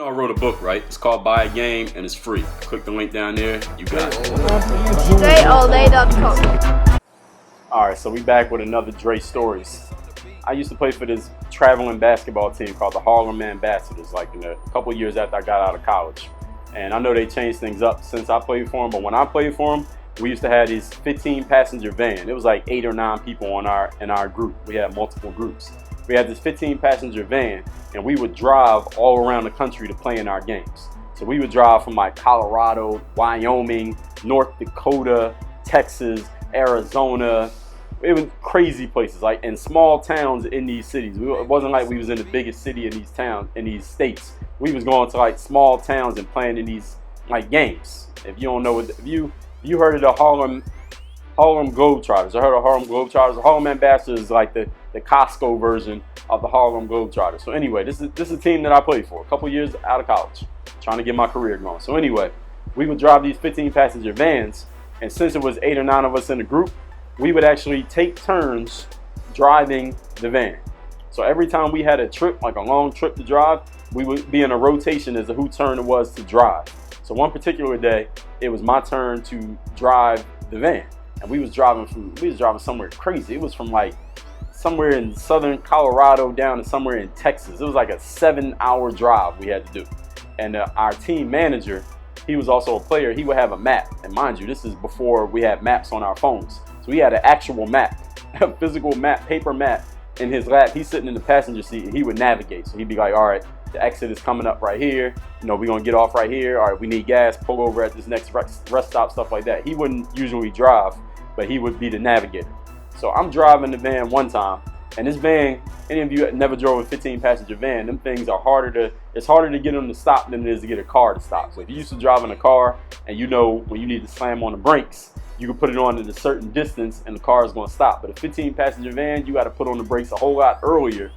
I wrote a book, right? It's called Buy a Game and it's free. Click the link down there. You got it. DreAllDay.com. Alright, so we back with another Dre Stories. I used to play for this traveling basketball team called the Harlem Ambassadors, like in a couple years after I got out of college. And I know they changed things up since I played for them, but when I played for them, we used to have these 15-passenger van. It was like 8 or 9 people in our group. We had multiple groups. We had this 15-passenger van, and we would drive all around the country to play in our games. So we would drive from like Colorado, Wyoming, North Dakota, Texas, Arizona. It was crazy places, like in small towns in these cities. It wasn't like we was in the biggest city in these towns, in these states. We was going to like small towns and playing in these like games. If you don't know, if you heard of the Harlem Globetrotters, I heard of Harlem Globetrotters. The Harlem Ambassadors is like the Costco version of the Harlem Globetrotters. So anyway, this is a team that I played for a couple years out of college, trying to get my career going. So anyway, we would drive these 15-passenger vans, and since it was 8 or 9 of us in the group, we would actually take turns driving the van. So every time we had a trip, like a long trip to drive, we would be in a rotation as to whose turn it was to drive. So one particular day, it was my turn to drive the van. And we was driving somewhere crazy. It was from like somewhere in southern Colorado down to somewhere in Texas. It was like a 7-hour drive we had to do. And our team manager, he was also a player. He would have a map. And mind you, this is before we had maps on our phones. So he had an actual map, a physical map, paper map in his lap. He's sitting in the passenger seat and he would navigate. So he'd be like, all right, the exit is coming up right here. You know, we're going to get off right here. All right, we need gas, pull over at this next rest stop, stuff like that. He wouldn't usually drive, but he would be the navigator. So I'm driving the van one time, and this van, any of you that never drove a 15-passenger van, them things are it's harder to get them to stop than it is to get a car to stop. So if you used to drive in a car and you know when you need to slam on the brakes, you can put it on at a certain distance and the car is going to stop. But a 15-passenger van, you got to put on the brakes a whole lot earlier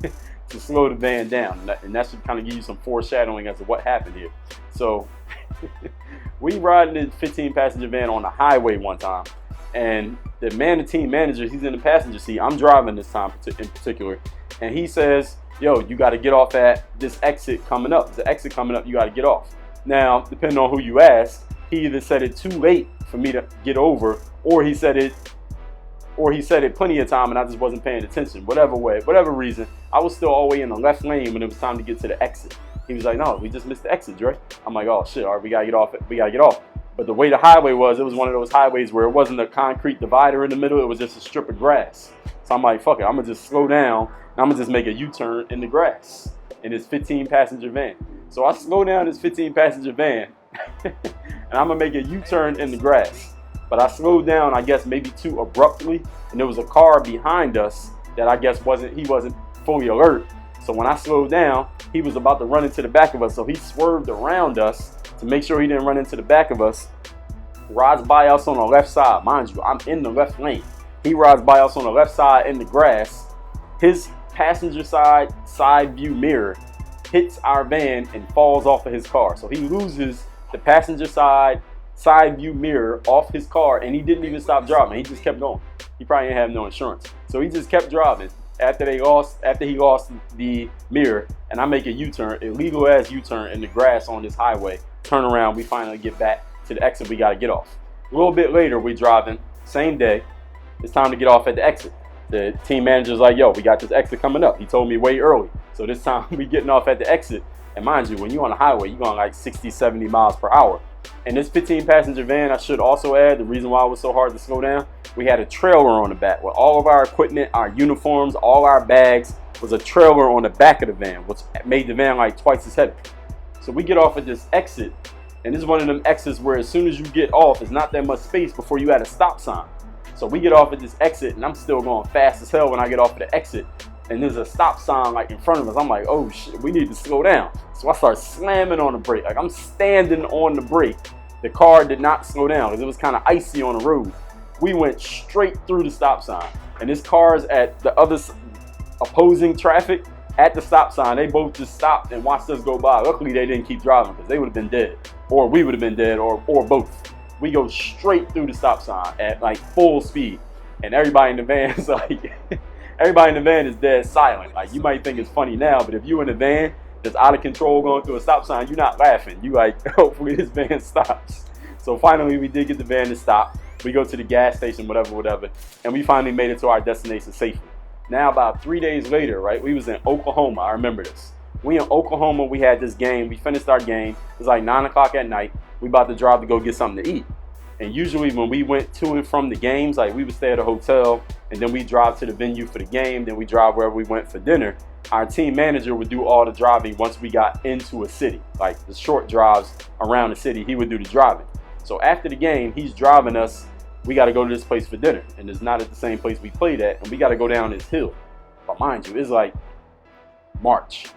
to slow the van down. And that should kind of give you some foreshadowing as to what happened here. So we ride in the 15-passenger van on the highway one time. And the team manager, he's in the passenger seat. I'm driving this time in particular. And he says, yo, you got to get off at this exit coming up. There's an exit coming up, you got to get off. Now, depending on who you ask, he either said it too late for me to get over, or he said it plenty of time and I just wasn't paying attention. Whatever reason, I was still all the way in the left lane when it was time to get to the exit. He was like, no, we just missed the exit, Dre. I'm like, oh shit, all right, we got to get off. But the way the highway was, it was one of those highways where it wasn't a concrete divider in the middle, it was just a strip of grass. So I'm like, fuck it, I'm gonna just slow down and I'm gonna just make a U-turn in the grass in this 15-passenger van. So I slow down this 15-passenger van and I'm gonna make a U-turn in the grass. But I slowed down, I guess maybe too abruptly, and there was a car behind us that I guess he wasn't fully alert. So when I slowed down, he was about to run into the back of us, so he swerved around us to make sure he didn't run into the back of us, rides by us on the left side. Mind you, I'm in the left lane. He rides by us on the left side in the grass. His passenger side view mirror hits our van and falls off of his car. So he loses the passenger side view mirror off his car, and he didn't even stop driving. He just kept going. He probably didn't have no insurance. So he just kept driving after he lost the mirror, and I make a U-turn, illegal ass U-turn in the grass on this highway. Turn around, we finally get back to the exit we got to get off. A little bit later, we're driving, same day, it's time to get off at the exit. The team manager's like, yo, we got this exit coming up. He told me way early. So this time we getting off at the exit. And mind you, when you're on the highway, you're going like 60, 70 miles per hour. And this 15-passenger van, I should also add, the reason why it was so hard to slow down, we had a trailer on the back with all of our equipment, our uniforms, all our bags. Was a trailer on the back of the van, which made the van like twice as heavy. So we get off at this exit, and this is one of them exits where as soon as you get off, there's not that much space before you had a stop sign. So we get off at this exit, and I'm still going fast as hell when I get off at the exit. And there's a stop sign like in front of us. I'm like, oh shit, we need to slow down. So I start slamming on the brake. Like I'm standing on the brake. The car did not slow down because it was kind of icy on the road. We went straight through the stop sign. And this car's at the other opposing traffic at the stop sign. They both just stopped and watched us go by. Luckily, they didn't keep driving because they would have been dead. Or we would have been dead, or both. We go straight through the stop sign at like full speed. And everybody in the van is like, everybody in the van is dead silent. Like you might think it's funny now, but if you in the van, just out of control going through a stop sign, you're not laughing. You like, hopefully this van stops. So finally we did get the van to stop. We go to the gas station, whatever, and we finally made it to our destination safely. Now about 3 days later, right, we was in Oklahoma. I remember this. We in Oklahoma, we had this game. We finished our game. It was like 9 o'clock at night. We about to drive to go get something to eat. And usually when we went to and from the games, like we would stay at a hotel and then we drive to the venue for the game. Then we drive wherever we went for dinner. Our team manager would do all the driving once we got into a city, like the short drives around the city, he would do the driving. So after the game, he's driving us. We got to go to this place for dinner. And it's not at the same place we played at. And we got to go down this hill. But mind you, it's like March.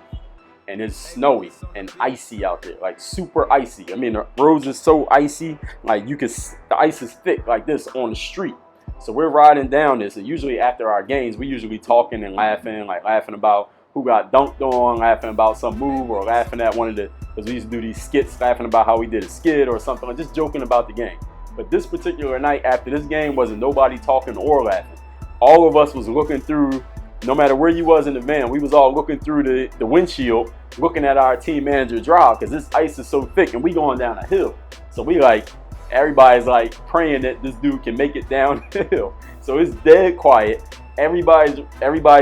And it's snowy and icy out there, like super icy. I mean, the roads are so icy, like the ice is thick like this on the street. So we're riding down this, and usually after our games, we usually talking and laughing, like laughing about who got dunked on, laughing about some move, or laughing at one of the, because we used to do these skits, laughing about how we did a skit or something, like just joking about the game. But this particular night after this game, wasn't nobody talking or laughing. All of us was looking through, no matter where you was in the van, we was all looking through the windshield, looking at our team manager drive, because this ice is so thick and we going down a hill. So we like, everybody's like praying that this dude can make it down the hill. So it's dead quiet. Everybody's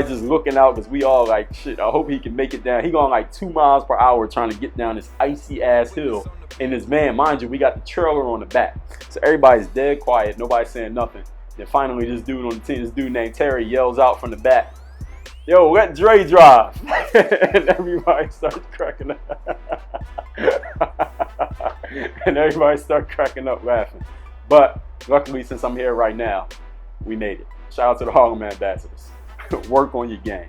just looking out, because we all like, shit, I hope he can make it down. He going like 2 miles per hour trying to get down this icy ass hill in this van. Mind you, we got the trailer on the back. So everybody's dead quiet, nobody's saying nothing. Then finally this dude on the team, this dude named Terry, yells out from the back, "Yo, let Dre drive." And everybody starts cracking up. And everybody started cracking up laughing. But luckily, since I'm here right now, we made it. Shout out to the Harlem Ambassadors. Work on your game.